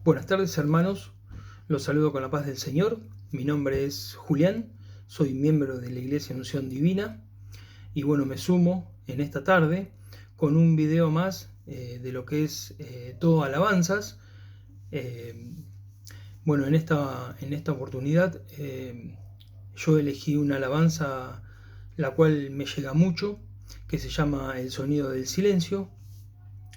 Buenas tardes, hermanos, los saludo con la paz del Señor. Mi nombre es Julián, soy miembro de la Iglesia Unción Divina y bueno, me sumo en esta tarde con un video más de lo que es todo alabanzas. Bueno, en esta oportunidad yo elegí una alabanza la cual me llega mucho, que se llama El sonido del silencio.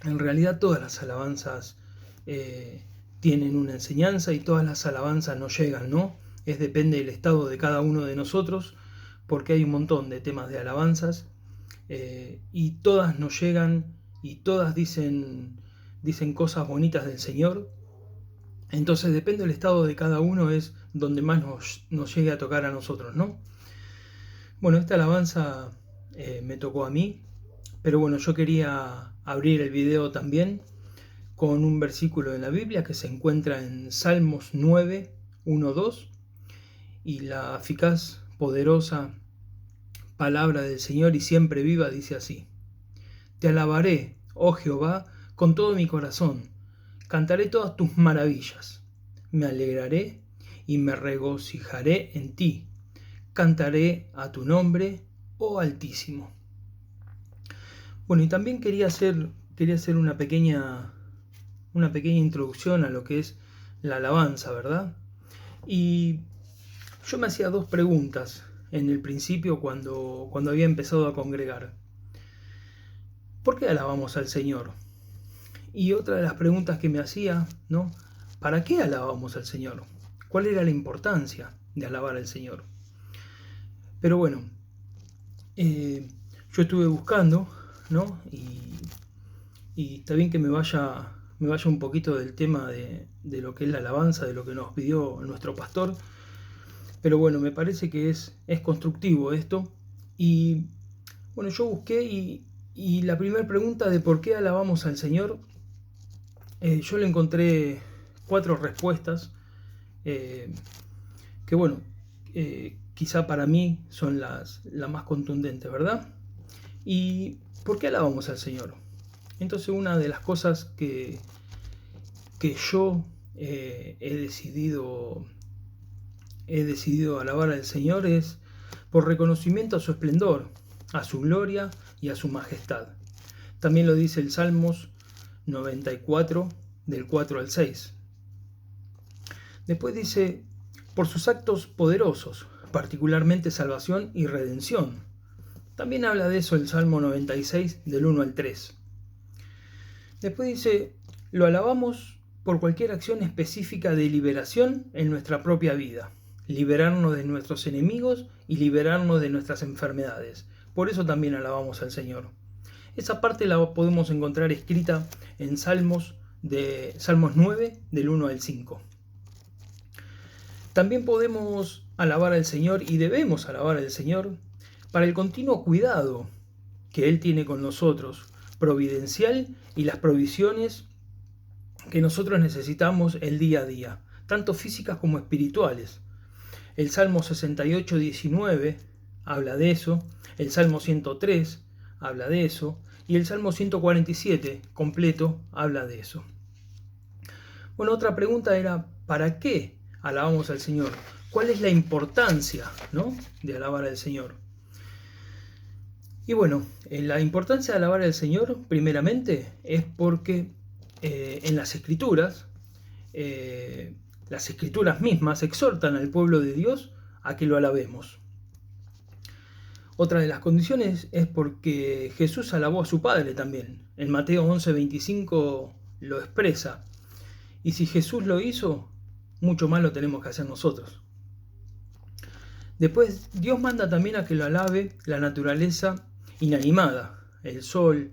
En realidad todas las alabanzas tienen una enseñanza y todas las alabanzas nos llegan, ¿no? Depende del estado de cada uno de nosotros, porque hay un montón de temas de alabanzas y todas nos llegan y todas dicen cosas bonitas del Señor. Entonces depende del estado de cada uno es donde más nos llegue a tocar a nosotros, ¿no? Bueno, esta alabanza me tocó a mí, pero bueno, yo quería abrir el video también con un versículo de la Biblia que se encuentra en Salmos 9, 1, 2, y la eficaz, poderosa palabra del Señor y siempre viva dice así: Te alabaré, oh Jehová, con todo mi corazón, cantaré todas tus maravillas, me alegraré y me regocijaré en ti, cantaré a tu nombre, oh Altísimo. Bueno, y también quería hacer una pequeña introducción a lo que es la alabanza, ¿verdad? Y yo me hacía dos preguntas en el principio cuando había empezado a congregar. ¿Por qué alabamos al Señor? Y otra de las preguntas que me hacía, ¿no? ¿Para qué alabamos al Señor? ¿Cuál era la importancia de alabar al Señor? Pero bueno, yo estuve buscando, ¿no? Y está bien que me vaya un poquito del tema de lo que es la alabanza, de lo que nos pidió nuestro pastor. Pero bueno, me parece que es constructivo esto. Y bueno, yo busqué y la primera pregunta de por qué alabamos al Señor, yo le encontré 4 respuestas que bueno, quizá para mí son las más contundentes, ¿verdad? ¿Y por qué alabamos al Señor? Entonces una de las cosas que yo he decidido alabar al Señor es por reconocimiento a su esplendor, a su gloria y a su majestad. También lo dice el Salmos 94, del 4 al 6. Después dice, por sus actos poderosos, particularmente salvación y redención. También habla de eso el Salmo 96, del 1 al 3. Después dice, lo alabamos por cualquier acción específica de liberación en nuestra propia vida. Liberarnos de nuestros enemigos y liberarnos de nuestras enfermedades. Por eso también alabamos al Señor. Esa parte la podemos encontrar escrita en Salmos 9, del 1 al 5. También podemos alabar al Señor y debemos alabar al Señor para el continuo cuidado que Él tiene con nosotros, providencial y las provisiones que nosotros necesitamos el día a día, tanto físicas como espirituales. El Salmo 68, 19 habla de eso, el Salmo 103 habla de eso, y el Salmo 147 completo habla de eso. Bueno, otra pregunta era, ¿para qué alabamos al Señor? ¿Cuál es la importancia, ¿no?, de alabar al Señor? Y bueno, la importancia de alabar al Señor, primeramente, es porque en las Escrituras mismas exhortan al pueblo de Dios a que lo alabemos. Otra de las condiciones es porque Jesús alabó a su Padre también. En Mateo 11:25 lo expresa. Y si Jesús lo hizo, mucho más lo tenemos que hacer nosotros. Después, Dios manda también a que lo alabe la naturaleza inanimada, el sol,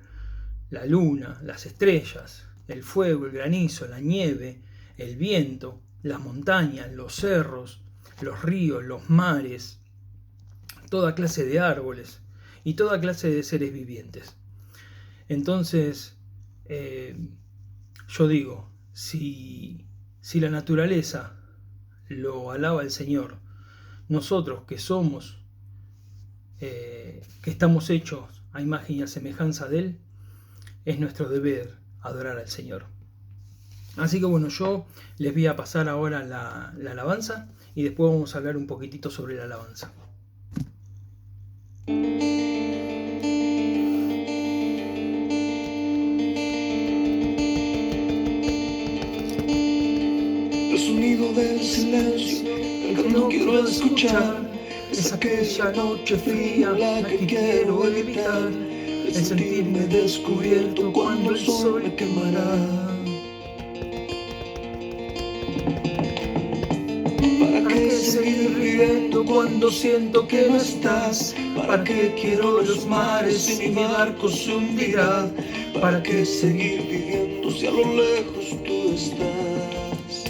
la luna, las estrellas, el fuego, el granizo, la nieve, el viento, las montañas, los cerros, los ríos, los mares, toda clase de árboles y toda clase de seres vivientes. Entonces, yo digo, si la naturaleza lo alaba al Señor, nosotros que somos, que estamos hechos a imagen y a semejanza de Él, es nuestro deber adorar al Señor. Así que bueno, yo les voy a pasar ahora la alabanza y después vamos a hablar un poquitito sobre la alabanza. El sonido del silencio, el que no quiero escuchar, es aquella noche fría la que quiero evitar, el sentirme descubierto cuando el sol me quemará. ¿Para qué seguir viviendo cuando siento que no estás? ¿Para qué quiero los mares y mi barco se hundirá? ¿Para qué seguir viviendo si a lo lejos tú estás?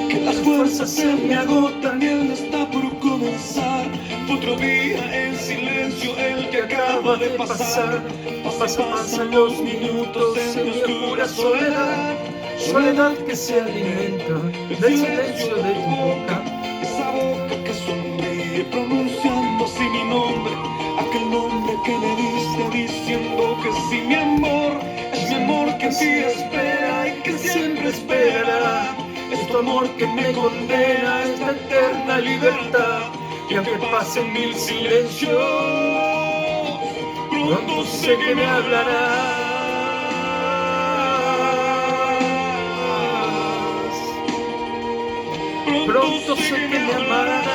Que las fuerzas se me agotan y él está por comenzar. Otro día en silencio el que acaba de pasar. Pasan los minutos en mi oscura soledad. Soledad que se alimenta del silencio de tu boca. Esa boca que sonríe pronunciando así mi nombre, aquel nombre que me diste diciendo que sí, mi amor, es mi amor que en ti espera y que siempre esperará. Es tu amor que me condena a esta eterna libertad. Y aunque pasen mil silencios, pronto sé que me hablarás. Pronto sé que me amarás.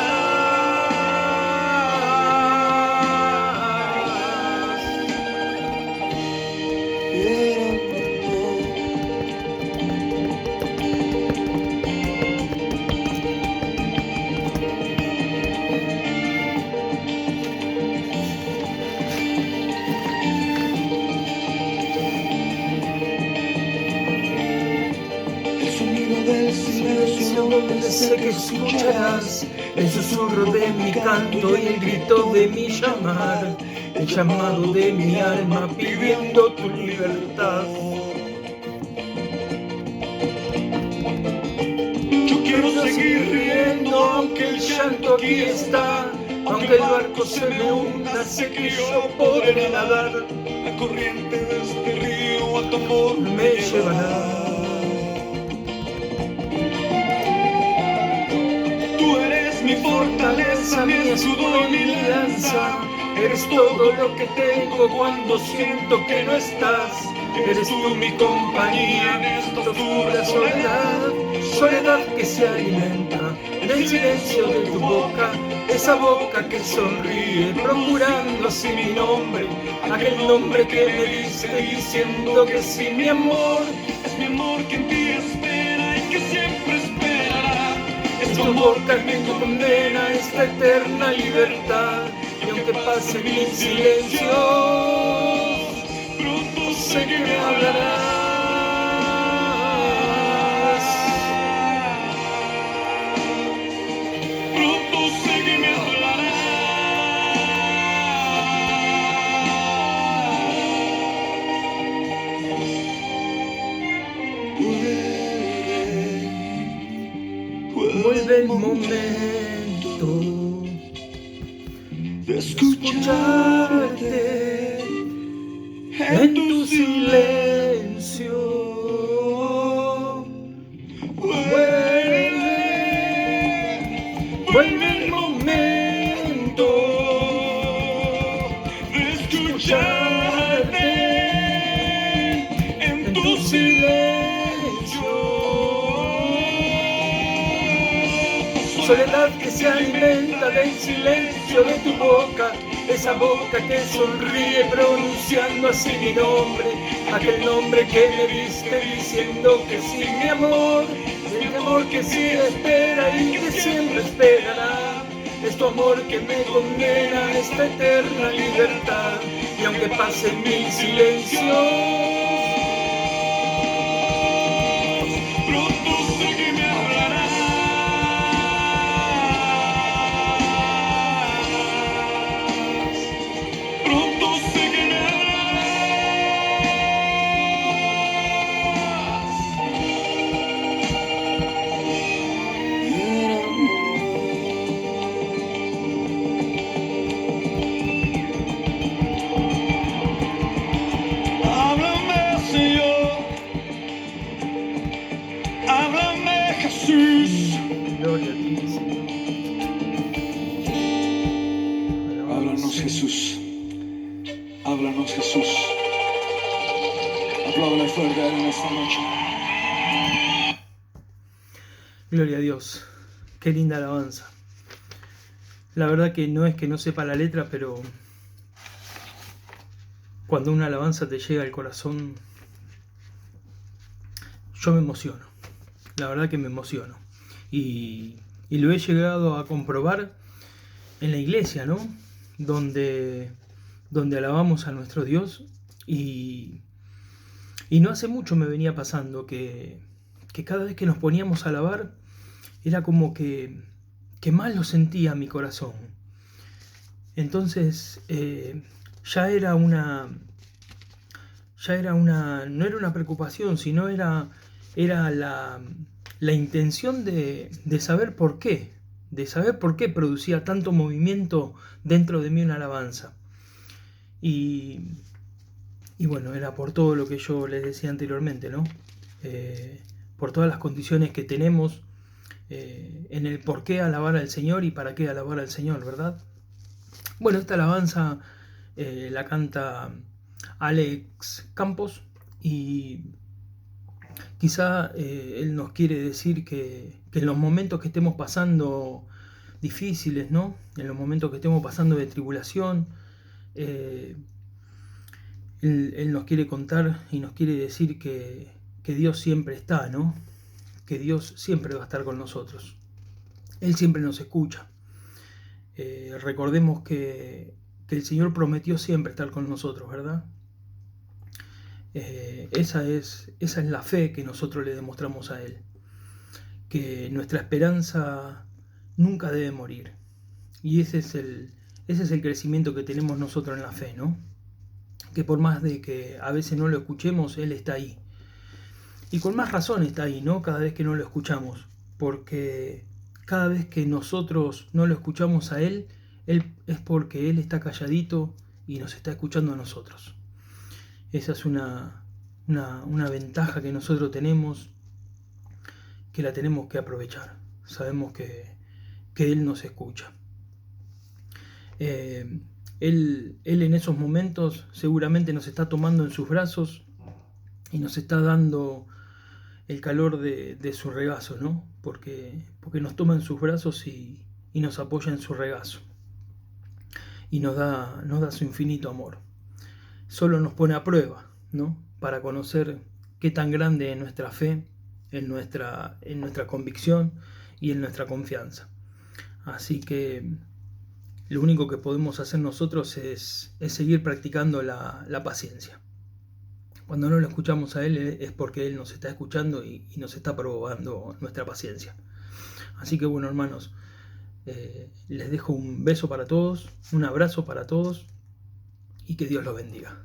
Del silencio donde sé que escucharás el susurro de mi canto y el grito de mi llamar, el llamado de mi alma pidiendo tu libertad. Yo quiero seguir riendo aunque el llanto aquí está, aunque el barco se me hunda, sé que yo podré nadar. La corriente de este río a tu amor me llevará. Mi fortaleza, mi escudo y mi lanza. Eres todo lo que tengo cuando siento que no estás. Eres tú mi compañía en esta oscura soledad. Soledad que se alimenta del silencio de tu boca. Esa boca que sonríe procurando así mi nombre. Aquel nombre que me diste diciendo que sí, mi amor. Es mi amor que en ti espera y que siempre esperará. Es tu amor que me condena a esta eterna libertad. Y aunque pase mil silencios, pronto sé que me hablarás. Pronto sé que me hablarás. Vuelve el momento de escucharte en tu silencio. Vuelve el momento de escucharte en tu silencio. Soledad que se alimenta del silencio de tu boca. Esa boca que sonríe pronunciando así mi nombre. Aquel nombre que me diste diciendo que sí, mi amor. El amor que sí espera y que siempre esperará. Es tu amor que me condena a esta eterna libertad. Y aunque pasen mil silencios, pronto sé que me hablarás. Pronto sé que me hablarás. Apláudale fuerte a Él en esta noche. Gloria a Dios. Qué linda alabanza. La verdad que no es que no sepa la letra, pero cuando una alabanza te llega al corazón, yo me emociono. La verdad que me emociono. Y lo he llegado a comprobar en la iglesia, ¿no? Donde alabamos a nuestro Dios. Y no hace mucho me venía pasando que cada vez que nos poníamos a alabar, era como que más lo sentía mi corazón. Entonces no era una preocupación, sino era la intención de saber por qué, producía tanto movimiento dentro de mí una alabanza. Y bueno, era por todo lo que yo les decía anteriormente, ¿no? Por todas las condiciones que tenemos en el por qué alabar al Señor y para qué alabar al Señor, ¿verdad? Bueno, esta alabanza la canta Alex Campos y quizá él nos quiere decir que en los momentos que estemos pasando difíciles, ¿no? En los momentos que estemos pasando de tribulación, él nos quiere contar y nos quiere decir que Dios siempre está, ¿no? Que Dios siempre va a estar con nosotros. Él siempre nos escucha. Recordemos que el Señor prometió siempre estar con nosotros, ¿verdad? Esa es la fe que nosotros le demostramos a Él. Que nuestra esperanza nunca debe morir. Y ese es el crecimiento que tenemos nosotros en la fe, ¿no? Que por más de que a veces no lo escuchemos, Él está ahí. Y con más razón está ahí, ¿no? Cada vez que no lo escuchamos. Porque cada vez que nosotros no lo escuchamos a Él es porque Él está calladito y nos está escuchando a nosotros. Esa es una ventaja que nosotros tenemos, que la tenemos que aprovechar. Sabemos que Él nos escucha. Él en esos momentos seguramente nos está tomando en sus brazos y nos está dando el calor de su regazo, ¿no? Porque nos toma en sus brazos y nos apoya en su regazo. Y nos da su infinito amor. Solo nos pone a prueba, ¿no? Para conocer qué tan grande es nuestra fe, en nuestra convicción y en nuestra confianza. Así que lo único que podemos hacer nosotros es seguir practicando la paciencia. Cuando no lo escuchamos a Él es porque Él nos está escuchando y nos está probando nuestra paciencia. Así que bueno, hermanos, les dejo un beso para todos, un abrazo para todos y que Dios los bendiga.